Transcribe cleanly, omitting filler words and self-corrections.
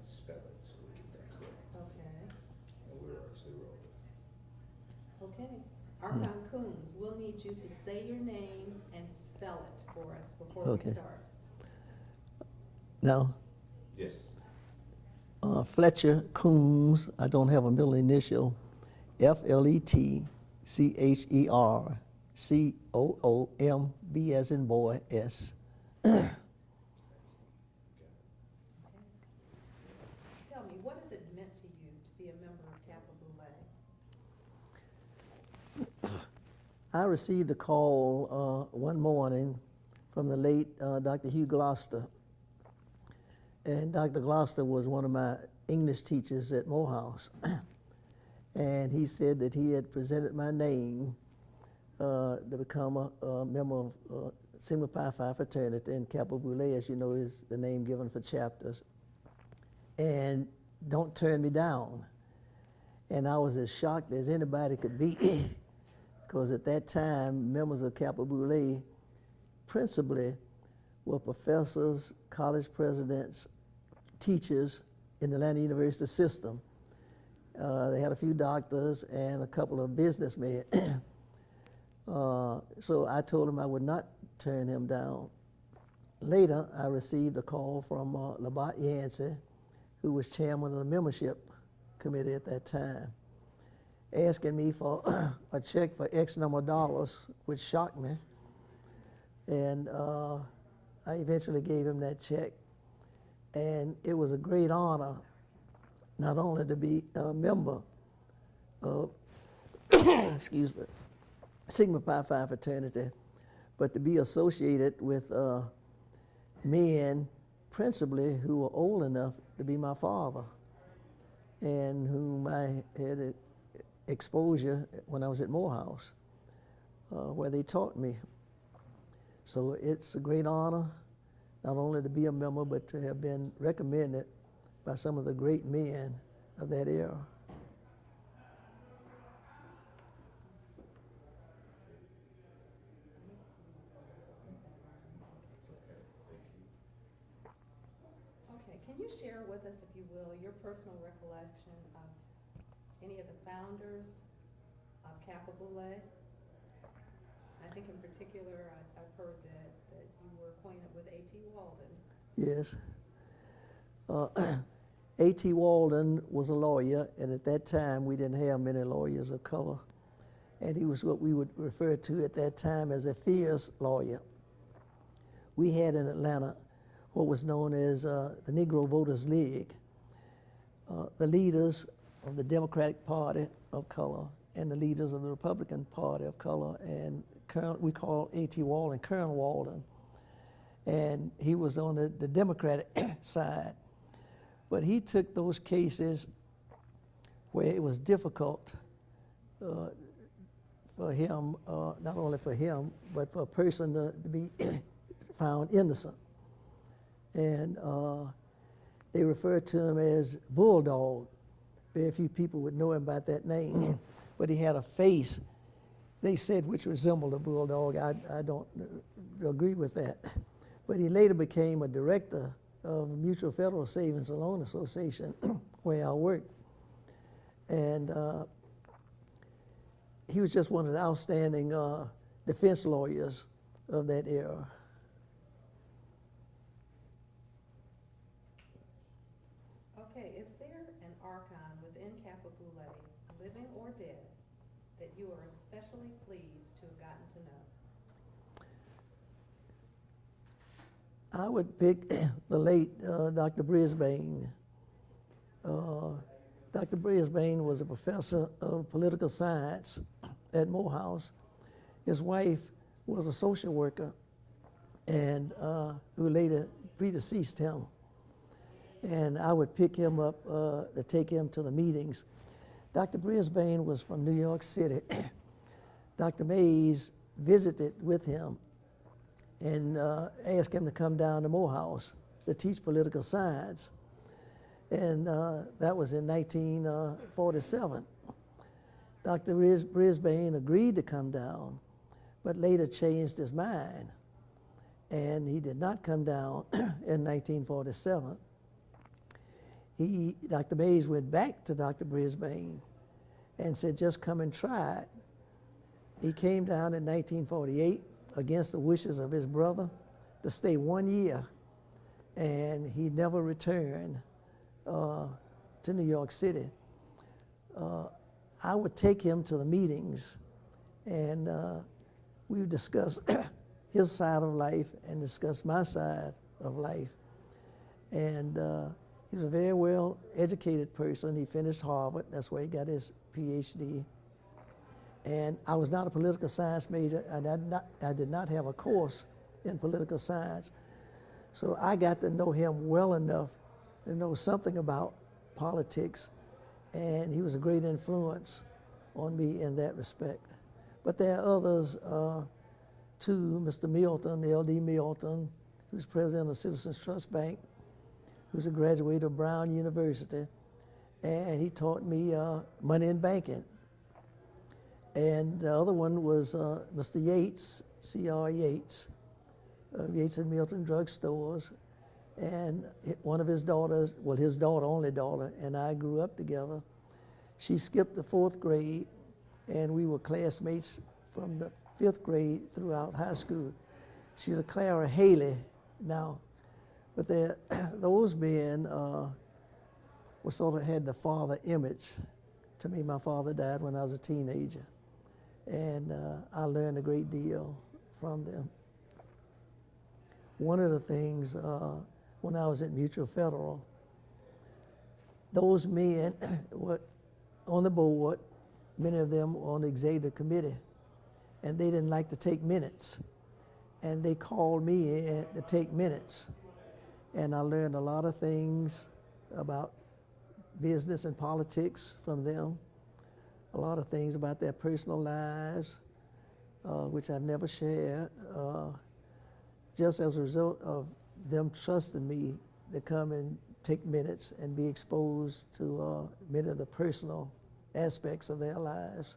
spell it so we get that correct. Okay. And we're actually rolling. Okay. Archon Coombs, we'll need you to say your name and spell it for us before Okay. we start. Now, Yes. Fletcher Coombs, I don't have a middle initial, FletcherCoomb as in boy, S. Okay. Tell me, what has it meant to you to be a member of Kappa Boule? I received a call one morning from the late Dr. Hugh Gloucester. And Dr. Gloucester was one of my English teachers at Morehouse. And he said that he had presented my name to become a member of Sigma Pi Phi fraternity, and Kappa Boule, as you know, is the name given for chapters. And don't turn me down. And I was as shocked as anybody could be, because at that time, members of Kappa Boule principally were professors, college presidents, teachers in the Atlanta University system. They had a few doctors and a couple of businessmen. So I told him I would not turn him down. Later, I received a call from Labat Yancey, who was chairman of the membership committee at that time, asking me for a check for X number of dollars, which shocked me. And I eventually gave him that check. And it was a great honor not only to be a member of excuse me, Sigma Pi Phi fraternity, but to be associated with men principally who were old enough to be my father, and whom I had exposure when I was at Morehouse, where they taught me. So it's a great honor not only to be a member, but to have been recommended by some of the great men of that era. Okay, can you share with us, if you will, your personal recollection of any of the founders of Kappa Boule? I think in particular, I've heard that you were acquainted with A.T. Walden. Yes. A.T. Walden was a lawyer, and at that time we didn't have many lawyers of color. And he was what we would refer to at that time as a fierce lawyer. We had in Atlanta what was known as the Negro Voters League. The leaders of the Democratic Party of color and the leaders of the Republican Party of color, and we call A.T. Walden Colonel Walden. And he was on the Democratic side. But he took those cases where it was difficult for him, not only for him, but for a person to be found innocent. And they referred to him as Bulldog. Very few people would know him by that name. But he had a face, they said, which resembled a bulldog. I don't agree with that. But he later became a director of Mutual Federal Savings and Loan Association, where I worked. And he was just one of the outstanding defense lawyers of that era. Okay, is there an archon within Kappa Boule, living or dead, that you are especially pleased to have gotten to know? I would pick the late Dr. Brisbane. Dr. Brisbane was a professor of political science at Morehouse. His wife was a social worker, and who later predeceased him. And I would pick him up to take him to the meetings. Dr. Brisbane was from New York City. Dr. Mays visited with him and asked him to come down to Morehouse to teach political science. And that was in 1947. Dr. Brisbane agreed to come down, but later changed his mind. And he did not come down in 1947. Dr. Mays went back to Dr. Brisbane and said, just come and try it. He came down in 1948 against the wishes of his brother to stay 1 year, and he never returned to New York City. I would take him to the meetings, and we would discuss his side of life and discuss my side of life. And he was a very well educated person. He finished Harvard, that's where he got his PhD. And I was not a political science major, and I did not have a course in political science. So I got to know him well enough to know something about politics, and he was a great influence on me in that respect. But there are others too, Mr. Milton, L.D. Milton, who's president of Citizens Trust Bank, who's a graduate of Brown University, and he taught me money in banking. And the other one was Mr. Yates, C.R. Yates, Yates and Milton Drug Stores, and one of his daughters, well, his daughter, only daughter, and I grew up together. She skipped the 4th grade, and we were classmates from the 5th grade throughout high school. She's a Clara Haley now. But those men were sort of had the father image to me. My father died when I was a teenager, and I learned a great deal from them. One of the things, when I was at Mutual Federal, those men were on the board, many of them were on the executive committee, and they didn't like to take minutes. And they called me in to take minutes. And I learned a lot of things about business and politics from them, a lot of things about their personal lives, which I've never shared, just as a result of them trusting me to come and take minutes and be exposed to many of the personal aspects of their lives.